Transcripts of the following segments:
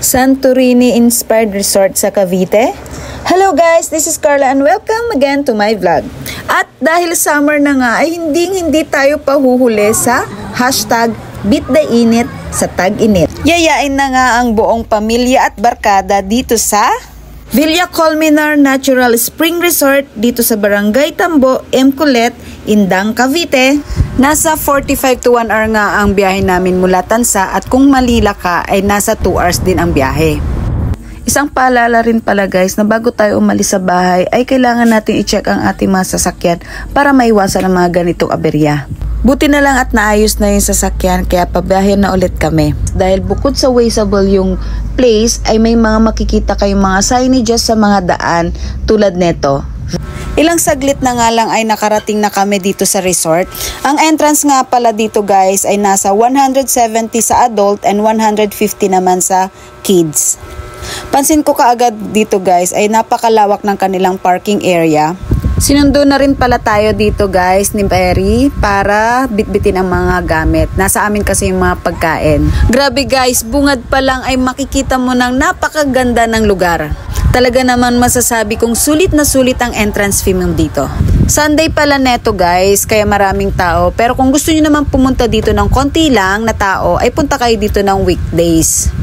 Santorini-inspired resort sa Cavite. Hello guys, this is Carla and welcome again to my vlog. At dahil summer na nga ay hindi tayo pahuhuli sa hashtag Beat the Init sa Tag-Init. Yayain na nga ang buong pamilya at barkada dito sa Villa Colmenar Natural Spring Resort dito sa Barangay Tambo, Mculet, Indang, Cavite. Nasa 45 to 1 hour nga ang biyahe namin mula Tansa at kung Manila ka ay nasa 2 hours din ang biyahe. Isang paalala rin pala guys na bago tayo umalis sa bahay ay kailangan natin i-check ang ating mga sasakyan para maiwasan ang mga ganitong aberya. Buti na lang at naayos na yung sasakyan kaya pabiyahe na ulit kami. Dahil bukod sa wasteable yung place ay may mga makikita kayong mga signages sa mga daan tulad neto. Ilang saglit na nga lang ay nakarating na kami dito sa resort. Ang entrance nga pala dito guys ay nasa 170 sa adult and 150 naman sa kids. Pansin ko kaagad dito guys ay napakalawak ng kanilang parking area. Sinundo na rin pala tayo dito guys ni Perry para bitbitin ang mga gamit. Nasa amin kasi yung mga pagkain. Grabe guys, bungad pa lang ay makikita mo ng napakaganda ng lugar. Talaga naman masasabi kong sulit na sulit ang entrance fee mo dito. Sunday pala neto guys, kaya maraming tao. Pero kung gusto niyo naman pumunta dito ng konti lang na tao, ay punta kayo dito ng weekdays.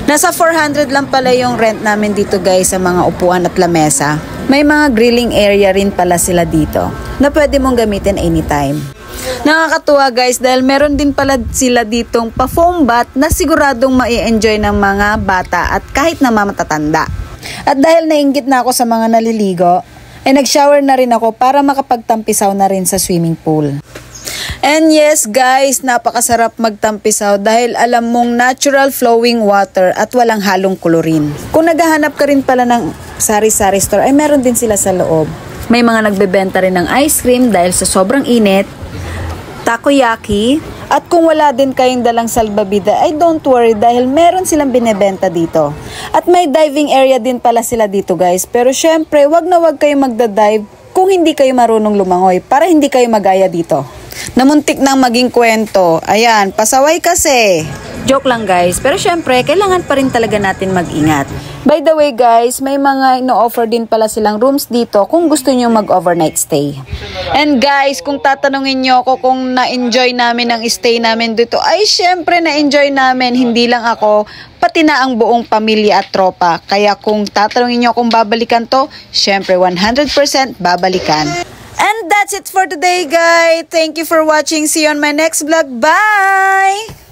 Nasa 400 lang pala yung rent namin dito guys sa mga upuan at lamesa. May mga grilling area rin pala sila dito na pwede mong gamitin anytime. Nakakatuwa guys dahil meron din pala sila ditong pa-foam bath na siguradong mai-enjoy ng mga bata at kahit na matatanda. At dahil nainggit na ako sa mga naliligo, ay nag-shower na rin ako para makapagtampisaw na rin sa swimming pool. And yes guys, napakasarap magtampisaw dahil alam mong natural flowing water at walang halong klorin. Kung naghahanap ka rin pala ng sari-sari store ay meron din sila sa loob. May mga nagbebenta rin ng ice cream dahil sa sobrang init, takoyaki, at kung wala din kayong dalang salbabida ay don't worry dahil meron silang binebenta dito. At may diving area din pala sila dito guys, pero syempre wag na wag kayong magdadive kung hindi kayo marunong lumangoy para hindi kayo magaya dito. Namuntik nang maging kwento. Ayan, pasaway kasi. Joke lang guys, pero syempre kailangan pa rin talaga natin mag-ingat. By the way guys, may mga ino-offer din pala silang rooms dito kung gusto nyo mag-overnight stay. And guys, kung tatanungin nyo ako kung na-enjoy namin ang stay namin dito, ay syempre na-enjoy namin, hindi lang ako, pati na ang buong pamilya at tropa. Kaya kung tatanungin nyo kung babalikan to, syempre 100% babalikan. And that's it for today guys. Thank you for watching. See you on my next vlog. Bye!